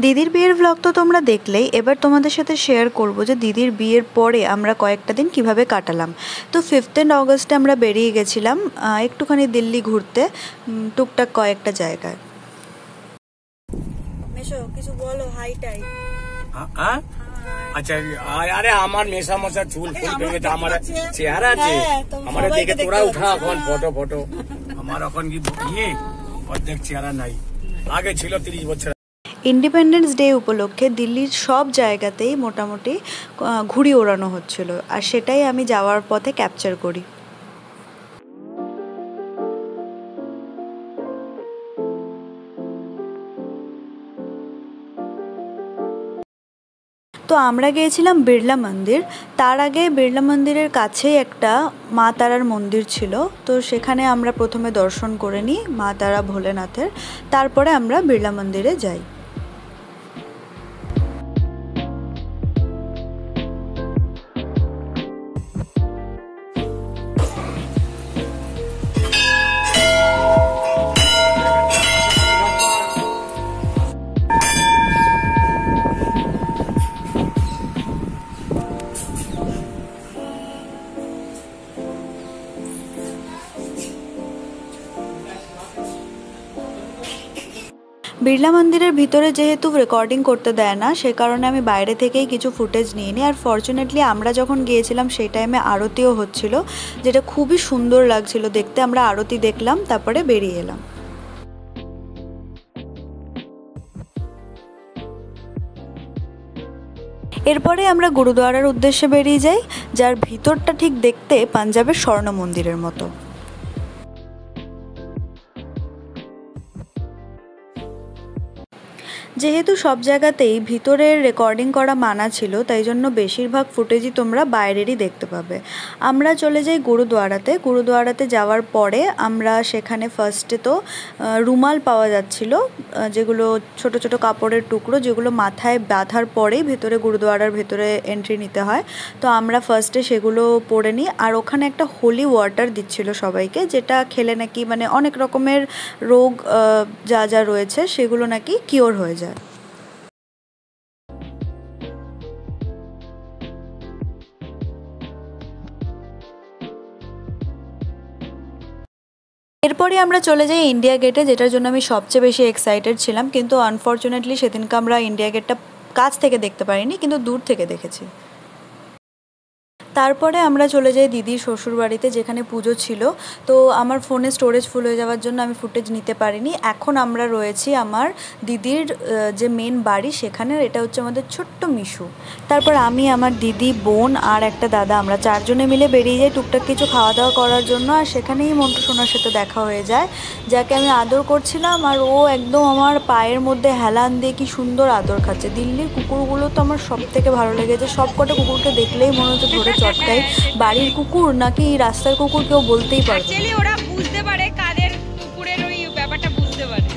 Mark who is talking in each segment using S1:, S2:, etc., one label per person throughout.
S1: দিদির বিয়ের ব্লগ তো তোমরা দেখলেই। এবার তোমাদের সাথে শেয়ার করব যে দিদির বিয়ের পরে আমরা কয়েকটা দিন কিভাবে কাটালাম। তো 5 অগস্টে আমরা বেরিয়ে গেছিলাম একটুখানি দিল্লি ঘুরতে, টুকটাক কয়েকটা জায়গায়। মেশো কিছু বলো, হাইটাই।
S2: আচ্ছা, আরে আমার মেশা মশা চুল ফুল ভেঙে তো আমার চেহারা আছে, আমার দেখে তোরা উঠা এখন ফটো আমার এখন কি অর্ধেক চেহারা নাই, আগে ছিল 30 বছর।
S1: ইন্ডিপেন্ডেন্স ডে উপলক্ষে দিল্লির সব জায়গাতেই মোটামুটি ঘুড়ি ওড়ানো হচ্ছিল, আর সেটাই আমি যাওয়ার পথে ক্যাপচার করি। তো আমরা গিয়েছিলাম বিড়লা মন্দির। তার আগে বিড়লা মন্দিরের কাছেই একটা মা তারার মন্দির ছিল, তো সেখানে আমরা প্রথমে দর্শন করে নিই মা তারা ভোলেনাথের, তারপরে আমরা বিড়লা মন্দিরে যাই। বিড়লা মন্দিরের ভিতরে যেহেতু রেকর্ডিং করতে দেয় না, সে কারণে আমি বাইরে থেকেই কিছু ফুটেজ নিয়ে নিই। আর ফরচুনেটলি আমরা যখন গিয়েছিলাম সেই টাইমে আরতিও হচ্ছিল, যেটা খুবই সুন্দর লাগছিল দেখতে। আমরা আরতি দেখলাম, তারপরে বেরিয়ে এলাম। এরপরে আমরা গুরুদুয়ারার উদ্দেশ্যে বেরিয়ে যাই, যার ভিতরটা ঠিক দেখতে পাঞ্জাবের স্বর্ণ মন্দিরের মতো। যেহেতু সব জায়গাতেই ভিতরের রেকর্ডিং করা মানা ছিল, তাই জন্য বেশিরভাগ ফুটেজই তোমরা বাইরেরই দেখতে পাবে। আমরা চলে যাই গুরুদুয়ারাতে যাওয়ার পরে আমরা সেখানে ফার্স্টে তো রুমাল পাওয়া যাচ্ছিল, যেগুলো ছোট ছোট কাপড়ের টুকরো, যেগুলো মাথায় বাঁধার পরেই ভেতরে গুরুদুয়ারার ভেতরে এন্ট্রি নিতে হয়। তো আমরা ফার্স্টে সেগুলো পরে নিই। আর ওখানে একটা হোলি ওয়াটার দিচ্ছিল সবাইকে, যেটা খেলে নাকি মানে অনেক রকমের রোগ যা যা রয়েছে সেগুলো নাকি কিওর হয়ে যায়। এরপরে আমরা চলে যাই ইন্ডিয়া গেটে, যেটার জন্য আমি সবচেয়ে বেশি এক্সাইটেড ছিলাম, কিন্তু আনফর্চুনেটলি সেদিনকে আমরা ইন্ডিয়া গেটটা কাছ থেকে দেখতে পারিনি, কিন্তু দূর থেকে দেখেছি। তারপরে আমরা চলে যাই দিদির শ্বশুর বাড়িতে, যেখানে পুজো ছিল। তো আমার ফোনে স্টোরেজ ফুল হয়ে যাওয়ার জন্য আমি ফুটেজ নিতে পারিনি। এখন আমরা রয়েছি আমার দিদির যে মেন বাড়ি সেখানে, এটা হচ্ছে আমাদের ছোট্ট মিশু। তারপর আমি, আমার দিদি, বোন আর একটা দাদা, আমরা 4 জনে মিলে বেরিয়ে যাই টুকটাক কিছু খাওয়া দাওয়া করার জন্য। আর সেখানেই মন্টু সোনার সাথে দেখা হয়ে যায়, যাকে আমি আদর করছিলাম, আর ও একদম আমার পায়ের মধ্যে হেলান দিয়ে কি সুন্দর আদর খাচ্ছে। দিল্লির কুকুরগুলো তো আমার সব থেকে ভালো লেগেছে, সব কটা কুকুরকে দেখলেই মনে হচ্ছে ধরে চটকাই। বাড়ির কুকুর নাকি রাস্তার কুকুর কেউ বলতেই পারে না।
S3: ওরা বুঝতে পারে কাদের কুকুরের ওই ব্যাপারটা বুঝতে পারে।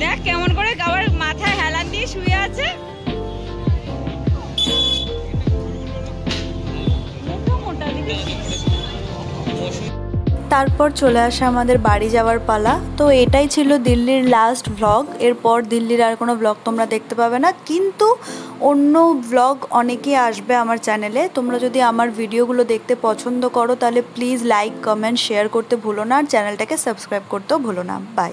S3: দেখ কেমন করে আবার মাথায় হেলান দিয়ে শুয়ে আছে।
S1: তারপর চলে আসে আমাদের বাড়ি যাওয়ার পালা। তো এটাই ছিল দিল্লির লাস্ট ভ্লগ। এরপর দিল্লির আর কোনো ভ্লগ তোমরা দেখতে পাবে না, কিন্তু অন্য ভ্লগ অনেকেই আসবে আমার চ্যানেলে। তোমরা যদি আমার ভিডিওগুলো দেখতে পছন্দ করো তাহলে প্লিজ লাইক, কমেন্ট, শেয়ার করতে ভুলো না, আর চ্যানেলটাকে সাবস্ক্রাইব করতেও ভুলো না। বাই।